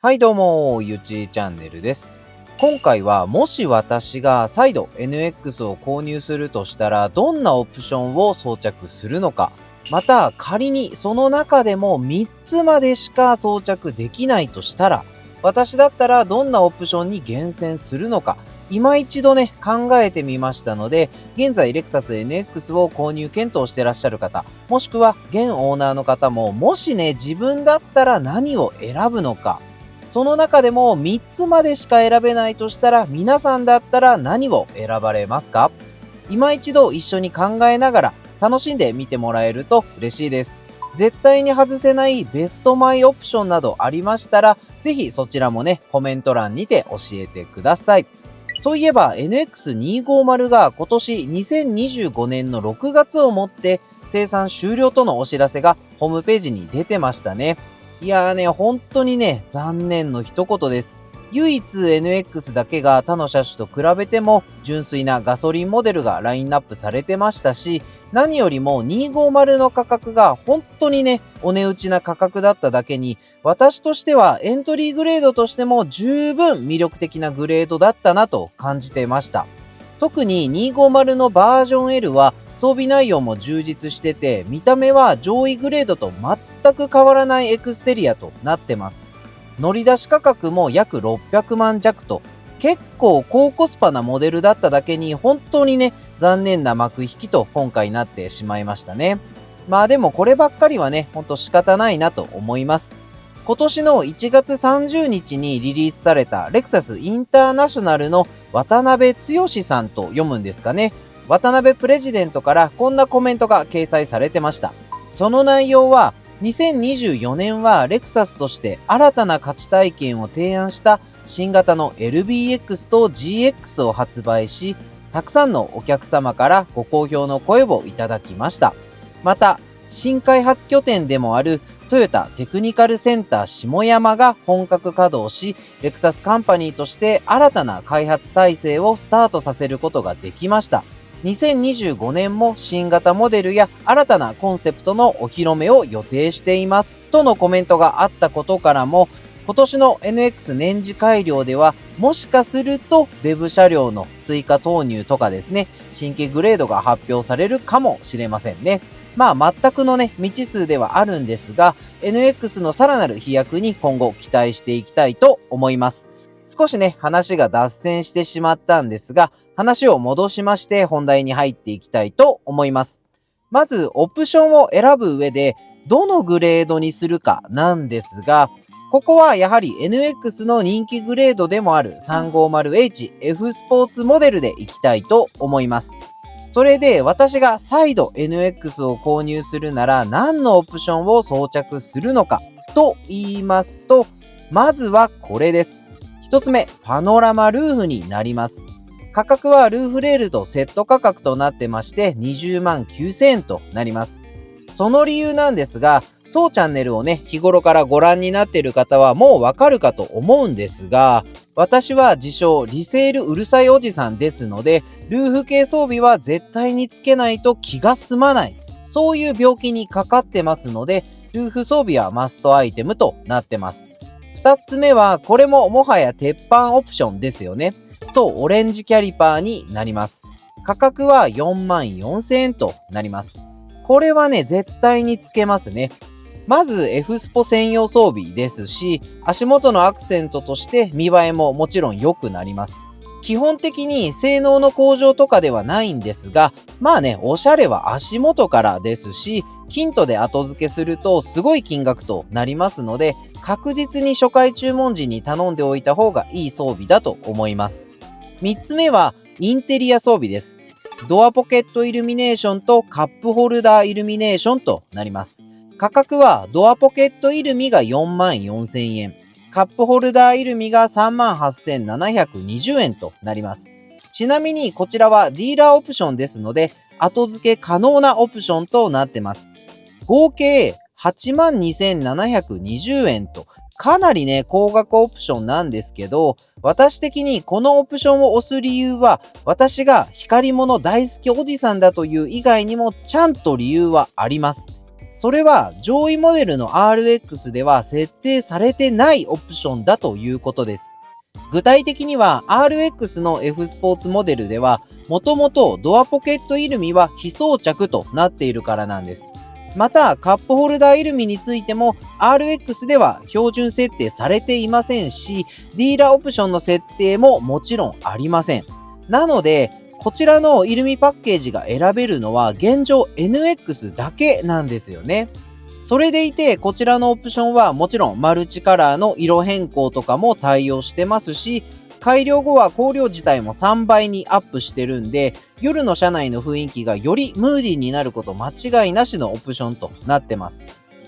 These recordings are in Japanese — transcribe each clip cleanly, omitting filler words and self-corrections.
はいどうも、ゆちチャンネルです。今回はもし私が再度 NX を購入するとしたらどんなオプションを装着するのか、また仮にその中でも3つまでしか装着できないとしたら、私だったらどんなオプションに厳選するのか、今一度ね、考えてみましたので、現在レクサス NX を購入検討してらっしゃる方、もしくは現オーナーの方も、もしね、自分だったら何を選ぶのか、その中でも3つまでしか選べないとしたら、皆さんだったら何を選ばれますか？今一度一緒に考えながら楽しんでみてもらえると嬉しいです。絶対に外せないベストマイオプションなどありましたら、ぜひそちらもね、コメント欄にて教えてください。そういえば NX250 が今年2025年の6月をもって生産終了とのお知らせがホームページに出てましたね。いやーね、本当にね、残念の一言です。唯一 NX だけが他の車種と比べても純粋なガソリンモデルがラインナップされてましたし、何よりも250の価格が本当にね、お値打ちな価格だっただけに、私としてはエントリーグレードとしても十分魅力的なグレードだったなと感じてました。特に250のバージョン L は装備内容も充実してて、見た目は上位グレードと全く変わらないエクステリアとなってます。乗り出し価格も約600万弱と、結構高コスパなモデルだっただけに本当にね、残念な幕引きと今回なってしまいましたね。まあでもこればっかりはね、ほんと仕方ないなと思います。今年の1月30日にリリースされたレクサスインターナショナルの渡辺剛さんと読むんですかね。渡辺プレジデントからこんなコメントが掲載されてました。その内容は、2024年はレクサスとして新たな価値体験を提案した新型の LBX と GX を発売し、たくさんのお客様からご好評の声をいただきました。また、新開発拠点でもあるトヨタテクニカルセンター下山が本格稼働し、レクサスカンパニーとして新たな開発体制をスタートさせることができました。2025年も新型モデルや新たなコンセプトのお披露目を予定しています。とのコメントがあったことからも、今年の NX 年次改良では、もしかすると BEV 車両の追加投入とかですね、新規グレードが発表されるかもしれませんね。まあ全くのね、未知数ではあるんですが、NX のさらなる飛躍に今後期待していきたいと思います。少しね、話が脱線してしまったんですが、話を戻しまして本題に入っていきたいと思います。まず、オプションを選ぶ上で、どのグレードにするかなんですが、ここはやはり NX の人気グレードでもある 350H F スポーツモデルでいきたいと思います。それで私が再度 NX を購入するなら何のオプションを装着するのかと言いますと、まずはこれです。一つ目、パノラマルーフになります。価格はルーフレールとセット価格となってまして20万9000円となります。その理由なんですが、当チャンネルをね、日頃からご覧になっている方はもうわかるかと思うんですが、私は自称リセールうるさいおじさんですので、ルーフ系装備は絶対につけないと気が済まない。そういう病気にかかってますので、ルーフ装備はマストアイテムとなってます。二つ目は、これももはや鉄板オプションですよね。そう、オレンジキャリパーになります。価格は4万4000円となります。これはね、絶対につけますね。まず F スポ専用装備ですし、足元のアクセントとして見栄えももちろん良くなります。基本的に性能の向上とかではないんですが、まあね、おしゃれは足元からですし、キントで後付けするとすごい金額となりますので、確実に初回注文時に頼んでおいた方がいい装備だと思います。3つ目はインテリア装備です。ドアポケットイルミネーションとカップホルダーイルミネーションとなります。価格はドアポケットイルミが4万4000円、カップホルダーイルミが3万8720円となります。ちなみにこちらはディーラーオプションですので、後付け可能なオプションとなってます。合計8万2720円と、かなりね、高額オプションなんですけど、私的にこのオプションを押す理由は、私が光り物大好きおじさんだという以外にもちゃんと理由はあります。それは上位モデルの RX では設定されてないオプションだということです。具体的には RX の F スポーツモデルではもともとドアポケットイルミは非装着となっているからなんです。またカップホルダーイルミについても RX では標準設定されていませんし、ディーラーオプションの設定ももちろんありません。なのでこちらのイルミパッケージが選べるのは現状 NX だけなんですよね。それでいてこちらのオプションはもちろんマルチカラーの色変更とかも対応してますし、改良後は光量自体も3倍にアップしてるんで、夜の車内の雰囲気がよりムーディーになること間違いなしのオプションとなってます。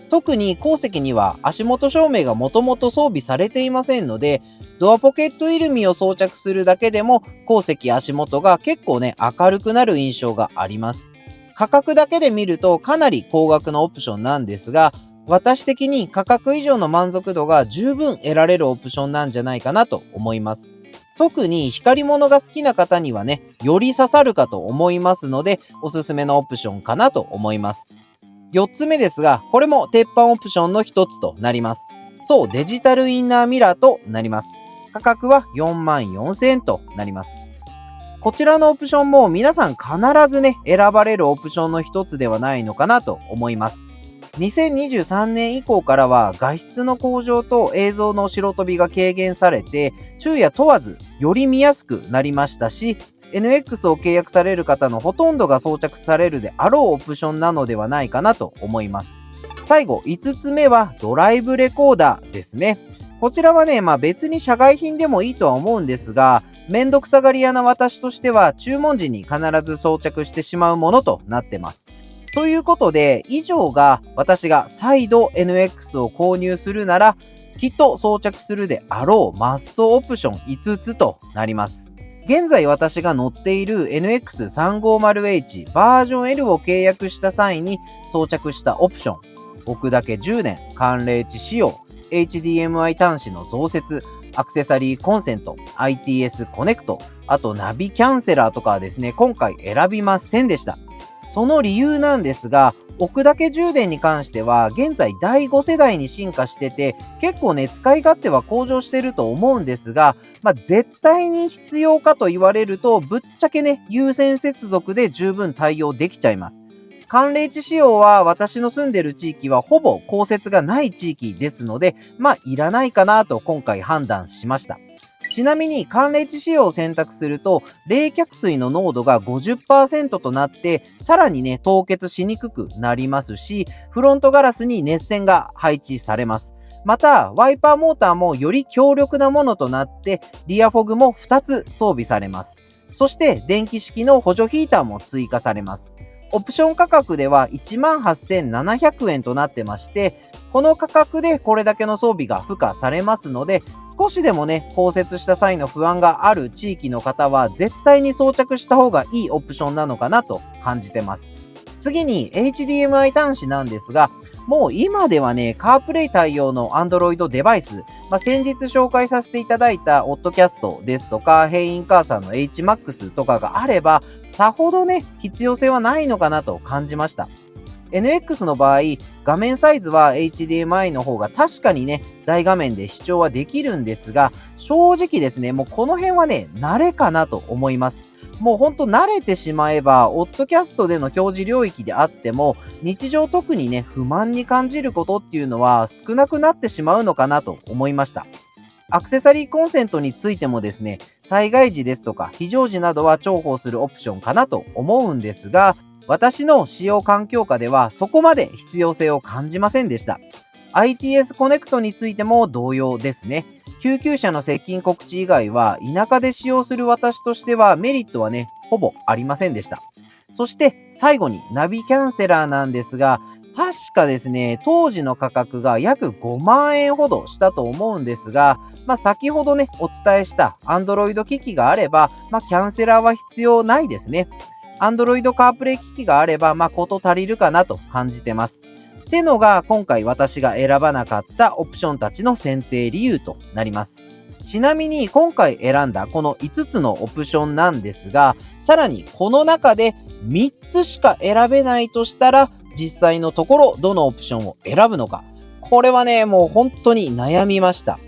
特に後席には足元照明がもともと装備されていませんので、ドアポケットイルミを装着するだけでも後席足元が結構ね明るくなる印象があります。価格だけで見るとかなり高額なオプションなんですが、私的に価格以上の満足度が十分得られるオプションなんじゃないかなと思います。特に光り物が好きな方にはね、より刺さるかと思いますので、おすすめのオプションかなと思います。4つ目ですが、これも鉄板オプションの一つとなります。そう、デジタルインナーミラーとなります。価格は44,000円となります。こちらのオプションも皆さん必ずね、選ばれるオプションの一つではないのかなと思います。2023年以降からは画質の向上と映像の白飛びが軽減されて、昼夜問わずより見やすくなりましたし、NX を契約される方のほとんどが装着されるであろうオプションなのではないかなと思います。最後、5つ目はドライブレコーダーですね。こちらはね、別に社外品でもいいとは思うんですが、めんどくさがり屋な私としては注文時に必ず装着してしまうものとなってます。ということで、以上が私が再度 NX を購入するなら、きっと装着するであろうマストオプション5つとなります。現在私が乗っている NX350H バージョン L を契約した際に装着したオプション、置くだけ充電、寒冷地仕様、HDMI 端子の増設、アクセサリーコンセント、ITS コネクト、あとナビキャンセラーとかはですね、今回選びませんでした。その理由なんですが、置くだけ充電に関しては現在第5世代に進化してて、結構ね使い勝手は向上してると思うんですが、絶対に必要かと言われるとぶっちゃけね有線接続で十分対応できちゃいます。寒冷地仕様は私の住んでる地域はほぼ降雪がない地域ですので、いらないかなと今回判断しました。ちなみに寒冷地仕様を選択すると冷却水の濃度が 50% となってさらにね凍結しにくくなりますし、フロントガラスに熱線が配置されます。またワイパーモーターもより強力なものとなってリアフォグも2つ装備されます。そして電気式の補助ヒーターも追加されます。オプション価格では 18,700 円となってまして、この価格でこれだけの装備が付加されますので、少しでもね、降雪した際の不安がある地域の方は絶対に装着した方がいいオプションなのかなと感じてます。次に HDMI 端子なんですが、もう今ではね、カープレイ対応の Android デバイス、先日紹介させていただいた Oddcast ですとか、ヘインカーさんの HMAX とかがあれば、さほどね、必要性はないのかなと感じました。NX の場合、画面サイズは HDMI の方が確かにね、大画面で視聴はできるんですが、正直ですね、もうこの辺はね、慣れかなと思います。もうほんと慣れてしまえば、オッドキャストでの表示領域であっても、日常特にね、不満に感じることっていうのは少なくなってしまうのかなと思いました。アクセサリーコンセントについてもですね、災害時ですとか非常時などは重宝するオプションかなと思うんですが、私の使用環境下ではそこまで必要性を感じませんでした。ITS コネクトについても同様ですね。救急車の接近告知以外は田舎で使用する私としてはメリットはね、ほぼありませんでした。そして最後にナビキャンセラーなんですが、確かですね、当時の価格が約5万円ほどしたと思うんですが、先ほどね、お伝えした Android 機器があれば、キャンセラーは必要ないですね。Android CarPlay 機器があれば、こと足りるかなと感じてます。ってのが今回私が選ばなかったオプションたちの選定理由となります。ちなみに今回選んだこの5つのオプションなんですが、さらにこの中で3つしか選べないとしたら、実際のところどのオプションを選ぶのか。これはね、もう本当に悩みました。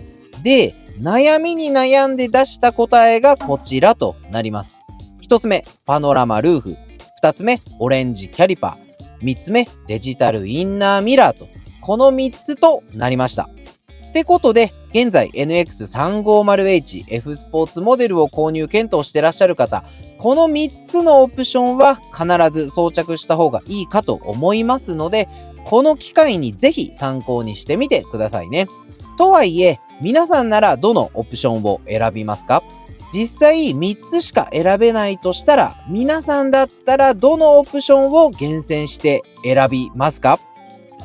で、悩みに悩んで出した答えがこちらとなります。1つ目、パノラマルーフ。2つ目、オレンジキャリパー。3つ目、デジタルインナーミラーと、この3つとなりました。ってことで、現在 NX350H F スポーツモデルを購入検討してらっしゃる方、この3つのオプションは必ず装着した方がいいかと思いますので、この機会にぜひ参考にしてみてくださいね。とはいえ、皆さんならどのオプションを選びますか？実際3つしか選べないとしたら、皆さんだったらどのオプションを厳選して選びますか？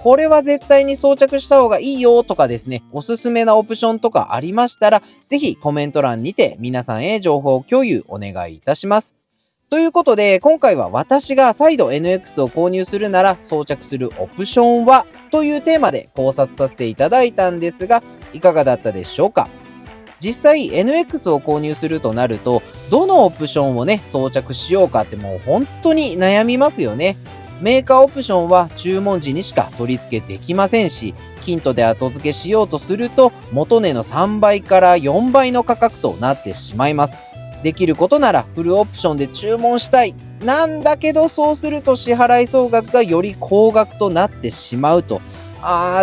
これは絶対に装着した方がいいよとかですね、おすすめなオプションとかありましたら、ぜひコメント欄にて皆さんへ情報共有お願いいたします。ということで、今回は私が再度 NX を購入するなら装着するオプションはというテーマで考察させていただいたんですが、いかがだったでしょうか？実際 NX を購入するとなると、どのオプションをね、装着しようかってもう本当に悩みますよね。メーカーオプションは注文時にしか取り付けできませんし、キントで後付けしようとすると元値の3倍から4倍の価格となってしまいます。できることならフルオプションで注文したい。なんだけどそうすると支払い総額がより高額となってしまうと。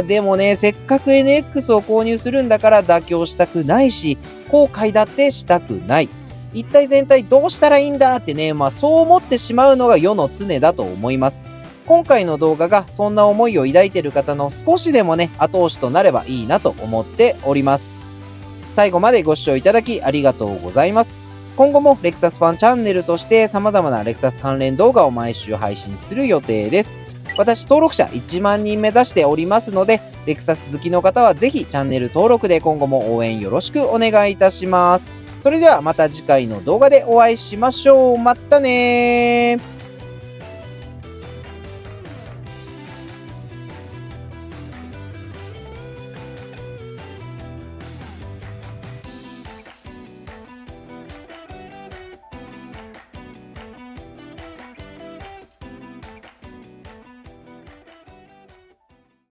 でもね、せっかく NX を購入するんだから妥協したくないし、後悔だってしたくない。一体全体どうしたらいいんだってね、そう思ってしまうのが世の常だと思います。今回の動画がそんな思いを抱いている方の少しでもね、後押しとなればいいなと思っております。最後までご視聴いただきありがとうございます。今後もレクサスファンチャンネルとして様々なレクサス関連動画を毎週配信する予定です。私登録者1万人目指しておりますので、レクサス好きの方はぜひチャンネル登録で今後も応援よろしくお願いいたします。それではまた次回の動画でお会いしましょう。またねー。